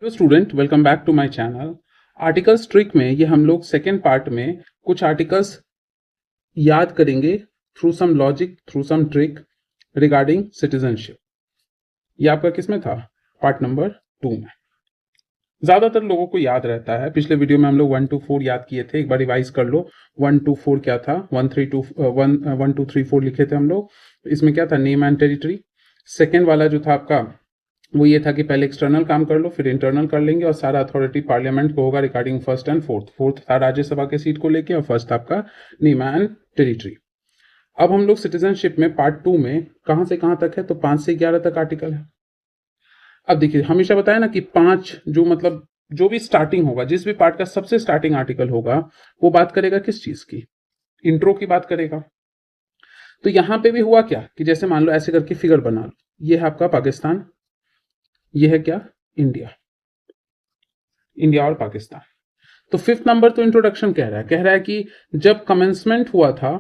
Hello student, welcome back to my channel. Articles trick में ये हम लोग सेकेंड पार्ट में कुछ आर्टिकल्स याद करेंगे through some logic, through some trick regarding citizenship. ये आपका किसमें था? पार्ट नंबर 2 में। ज्यादातर लोगों को याद रहता है, पिछले वीडियो में हम लोग 1 to 4 याद किए थे, एक बार रिवाइज कर लो। 1 to 4 क्या था? 1 2 3 4 लिखे थे हम लोग। इसमें क्या था? Name and territory. सेकेंड वाला जो था आपका वो ये था कि पहले एक्सटर्नल काम कर लो, फिर इंटरनल कर लेंगे, और सारा अथॉरिटी पार्लियामेंट को होगा regarding first and fourth. Fourth था राज्यसभा के सीट को लेके, और फर्स्ट आपका नेम एंड टेरिटरी। अब हम लोग सिटीजनशिप में पार्ट 2 में कहां से कहां तक है? तो 5 से 11 तक आर्टिकल है। अब देखिए, हमेशा बताया ना कि 5 जो मतलब जो भी स्टार्टिंग होगा, जिस भी पार्ट का सबसे स्टार्टिंग आर्टिकल होगा, वो बात करेगा किस चीज की? इंट्रो की बात करेगा। तो यहां पे भी हुआ क्या कि जैसे मान लो ऐसे करके फिगर बना लो, ये है आपका पाकिस्तान, ये है क्या? इंडिया। इंडिया और पाकिस्तान। तो 5th नंबर तो इंट्रोडक्शन कह रहा है कि जब कमेंसमेंट हुआ था,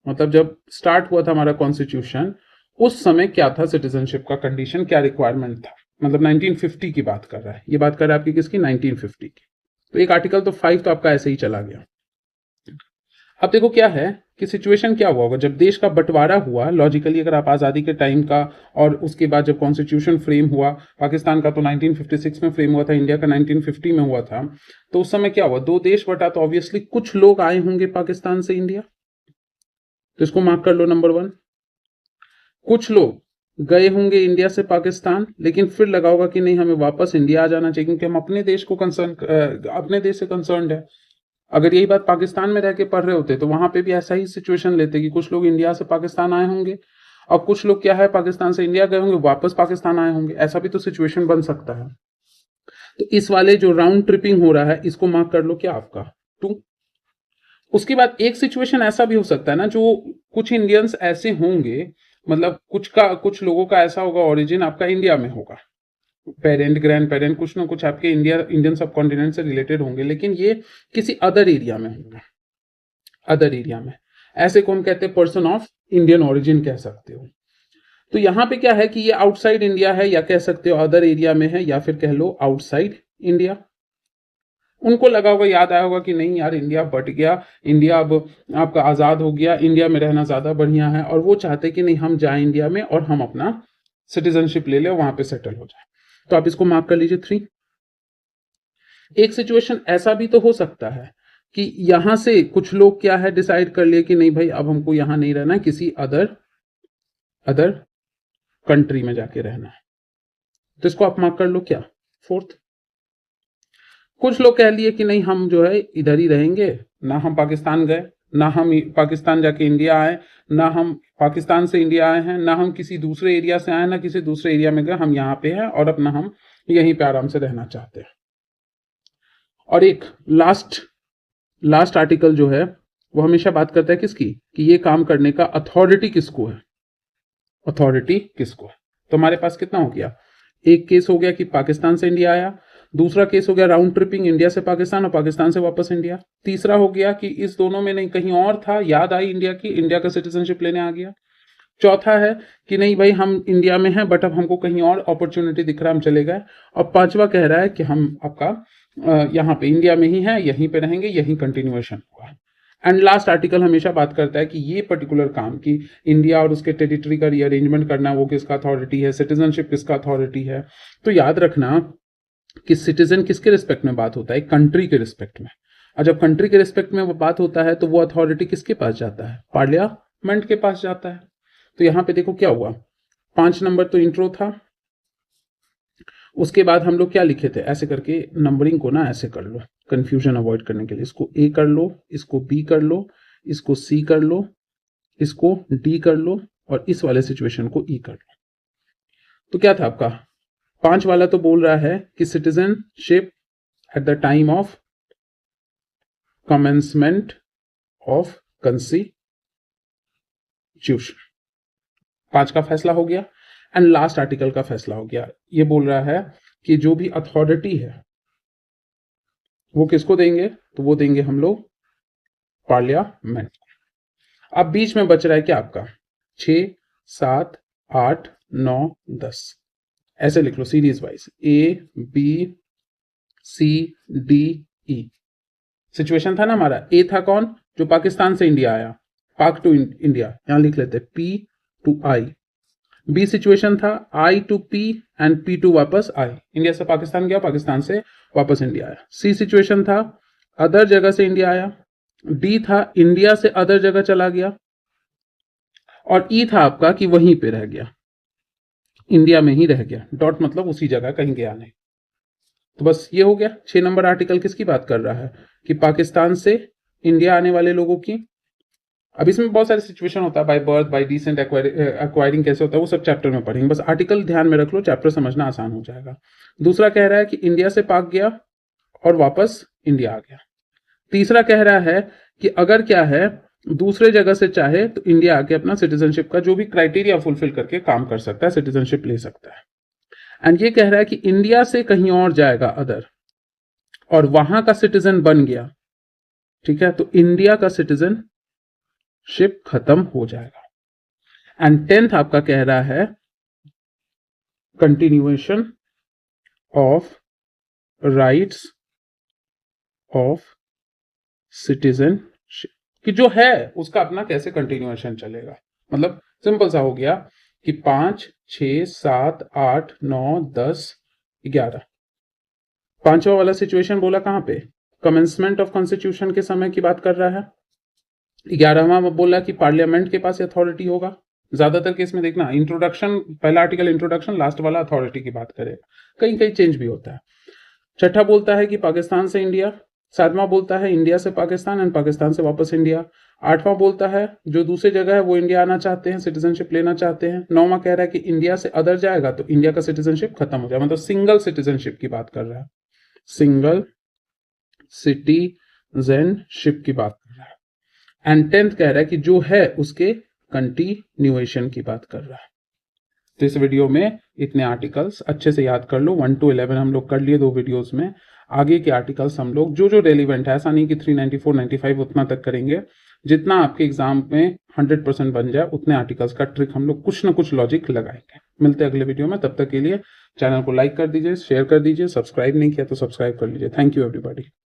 मतलब जब स्टार्ट हुआ था हमारा कॉन्स्टिट्यूशन, उस समय क्या था सिटीजनशिप का कंडीशन, क्या रिक्वायरमेंट था। मतलब 1950 की बात कर रहा है, ये बात कर रहा है आपकी किसकी? 1950 की। तो एक आर्टिकल तो 5 तो आपका ऐसे ही चला गया। अब देखो क्या है कि सिचुएशन क्या हुआ होगा जब देश का बंटवारा हुआ। लॉजिकली अगर आप आज़ादी के टाइम का और उसके बाद जब कॉन्स्टिट्यूशन फ्रेम हुआ, पाकिस्तान का तो 1956 में फ्रेम हुआ था, इंडिया का 1950 में हुआ था। तो उस समय क्या हुआ? दो देश बटा, तो ऑब्वियसली कुछ लोग आए होंगे पाकिस्तान से इंडिया, तो इसको मार्क कर लो नंबर 1। कुछ लोग गए होंगे इंडिया से पाकिस्तान, लेकिन फिर लगा होगा कि नहीं, हमें वापस इंडिया आ जाना चाहिए क्योंकि हम अपने देश को अपने देश से कंसर्न है। अगर यही बात पाकिस्तान में रह के पढ़ रहे होते तो वहां पे भी ऐसा ही सिचुएशन लेते कि कुछ लोग इंडिया से पाकिस्तान आए होंगे, और कुछ लोग क्या है पाकिस्तान से इंडिया गए होंगे, वापस पाकिस्तान आए होंगे। ऐसा भी तो सिचुएशन बन सकता है। तो इस वाले जो राउंड ट्रिपिंग हो रहा है, इसको मार्क कर लो क्या आपका? 2। उसके बाद एक सिचुएशन ऐसा भी हो सकता है ना, जो कुछ इंडियंस ऐसे होंगे, मतलब कुछ लोगों का ऐसा होगा ओरिजिन आपका इंडिया में होगा, पेरेंट ग्रैंड पेरेंट कुछ ना कुछ आपके इंडियन सब कॉन्टिनेंट से रिलेटेड होंगे, लेकिन ये किसी अदर एरिया में होंगे। अदर एरिया में ऐसे कौन कहते हैं? पर्सन ऑफ इंडियन ओरिजिन कह सकते हो। तो यहां पे क्या है कि ये आउटसाइड इंडिया है, या कह सकते हो अदर एरिया में है, या फिर कह लो आउटसाइड इंडिया। उनको लगा होगा, याद आया होगा कि नहीं यार, इंडिया बट गया, इंडिया अब आपका आजाद हो गया, इंडिया में रहना ज्यादा बढ़िया है, और वो चाहते कि नहीं, हम जाए इंडिया में और हम अपना सिटीजनशिप ले ले, वहां पे सेटल हो जाए। तो आप इसको मार्क कर लीजिए 3। एक सिचुएशन ऐसा भी तो हो सकता है कि यहां से कुछ लोग क्या है डिसाइड कर लिए कि नहीं भाई, अब हमको यहां नहीं रहना है, किसी अदर अदर कंट्री में जाके रहना है। तो इसको आप मार्क कर लो क्या? 4th। कुछ लोग कह लिए कि नहीं, हम जो है इधर ही रहेंगे, ना हम पाकिस्तान गए, ना हम पाकिस्तान जाके इंडिया आए, ना हम पाकिस्तान से इंडिया आए हैं, ना हम किसी दूसरे एरिया से आए, ना किसी दूसरे एरिया में गए, हम यहाँ पे हैं और अपना हम यहीं पे आराम से रहना चाहते हैं। और एक लास्ट आर्टिकल जो है वो हमेशा बात करता है किसकी? कि ये काम करने का अथॉरिटी किसको है? अथॉरिटी किसको है? तो हमारे पास कितना हो गया? एक केस हो गया कि पाकिस्तान से इंडिया आया, दूसरा केस हो गया राउंड ट्रिपिंग इंडिया से पाकिस्तान और पाकिस्तान से वापस इंडिया, तीसरा हो गया कि इस दोनों में नहीं कहीं और था, याद आई इंडिया की, इंडिया का सिटीजनशिप लेने आ गया, चौथा है कि नहीं भाई, हम इंडिया में हैं बट अब हमको कहीं और अपॉर्चुनिटी दिख रहा है, हम चले गए, और पांचवा कह रहा है कि हम आपका यहाँ पे इंडिया में ही है, यहीं पे रहेंगे, यहीं कंटिन्यूएशन हुआ। एंड लास्ट आर्टिकल हमेशा बात करता है कि ये पर्टिकुलर काम की इंडिया और उसके टेरिटरी का रीअरेंजमेंट करना, वो किसका अथॉरिटी है, सिटीजनशिप किसका अथॉरिटी है। तो याद रखना कि सिटीजन किसके रिस्पेक्ट में बात होता है? कंट्री के रिस्पेक्ट में। और जब कंट्री के रिस्पेक्ट में वो बात होता है तो वो अथॉरिटी किसके पास जाता है? पार्लियामेंट के पास जाता है। तो यहां पे देखो क्या हुआ, 5 नंबर तो इंट्रो था। उसके बाद हम लोग क्या लिखे थे? ऐसे करके नंबरिंग को ना ऐसे कर लो, कंफ्यूजन अवॉइड करने के लिए। इसको ए कर लो, इसको बी कर लो, इसको सी कर लो, इसको डी कर लो, और इस वाले सिचुएशन को ई कर लो। तो क्या था आपका? 5 वाला तो बोल रहा है कि citizenship at the time of commencement of constitution, 5 का फैसला हो गया। एंड लास्ट आर्टिकल का फैसला हो गया, ये बोल रहा है कि जो भी अथॉरिटी है वो किसको देंगे? तो वो देंगे हम लोग पार्लियामेंट। अब बीच में बच रहा है क्या आपका? 6 7 8 9 10, ऐसे लिख लो series wise, A B C D E. Situation था ना हमारा, ए था कौन, जो पाकिस्तान से इंडिया आया, पाक टू इंडिया, यहां लिख लेते P to I. B situation था I to P and P to वापस आई, इंडिया से पाकिस्तान गया, पाकिस्तान से वापस इंडिया आया। सी सिचुएशन था अदर जगह से इंडिया आया। डी था इंडिया से अदर जगह चला गया। और ई था आपका कि वहीं पे रह गया, इंडिया में ही रह गया, डॉट मतलब उसी जगह, कहीं गया नहीं। तो बस ये हो गया। 6 नंबर आर्टिकल किसकी बात कर रहा है, कि पाकिस्तान से इंडिया आने वाले लोगों की। अब इसमें बहुत सारे सिचुएशन होता है, by birth, bye decent, acquiring कैसे होता है, वो सब चैप्टर में पढ़ेंगे। बस आर्टिकल ध्यान में रख लो, चैप्टर समझना आसान हो जाएगा। दूसरा कह रहा है कि इंडिया से पाक गया और वापस इंडिया आ गया। तीसरा कह रहा है कि अगर क्या है दूसरे जगह से चाहे तो इंडिया आके अपना सिटीजनशिप का जो भी क्राइटेरिया फुलफिल करके काम कर सकता है, सिटीजनशिप ले सकता है। एंड ये कह रहा है कि इंडिया से कहीं और जाएगा अदर, और वहां का सिटीजन बन गया, ठीक है, तो इंडिया का सिटीजनशिप खत्म हो जाएगा। एंड 10th आपका कह रहा है continuation of rights of citizenship, कि जो है उसका अपना कैसे कंटिन्यूएशन चलेगा। मतलब सिंपल सा हो गया कि 5, 6, 7, 8, 9, 10, 11। पांचवा वाला सिचुएशन बोला कहां पे, कमेंसमेंट ऑफ कॉन्स्टिट्यूशन के समय की बात कर रहा है। 11वां बोला कि पार्लियामेंट के पास अथॉरिटी होगा। ज्यादातर केस में देखना इंट्रोडक्शन, पहला आर्टिकल इंट्रोडक्शन, लास्ट वाला अथॉरिटी की बात करेगा, कहीं कहीं चेंज भी होता है। छठा बोलता है कि पाकिस्तान से इंडिया। सातवां बोलता है इंडिया से पाकिस्तान एंड पाकिस्तान से वापस इंडिया। आठवां बोलता है जो दूसरी जगह है वो इंडिया आना चाहते हैं, सिटीजनशिप लेना चाहते हैं। नौवां कह रहा है कि इंडिया से अदर जाएगा तो इंडिया का सिटीजनशिप खत्म हो जाएगा, मतलब सिंगल सिटीजनशिप की बात कर रहा है, सिंगल सिटीजनशिप की बात कर रहा है। एंड 10th कह रहा है कि जो है उसके कंटिन्यूएशन की बात कर रहा है। तो इस वीडियो में इतने आर्टिकल्स अच्छे से याद कर लो, 1 to 11 हम लोग कर लिए 2 वीडियोस में। आगे के आर्टिकल्स हम लोग जो जो रेलिवेंट है, ऐसा नहीं कि 394, 95 उतना तक करेंगे, जितना आपके एग्जाम में 100% बन जाए उतने आर्टिकल्स का ट्रिक हम लोग कुछ ना कुछ लॉजिक लगाएंगे। मिलते हैं अगले वीडियो में, तब तक के लिए चैनल को लाइक कर दीजिए, शेयर कर दीजिए, सब्सक्राइब नहीं किया तो सब्सक्राइब कर लीजिए। Thank you everybody.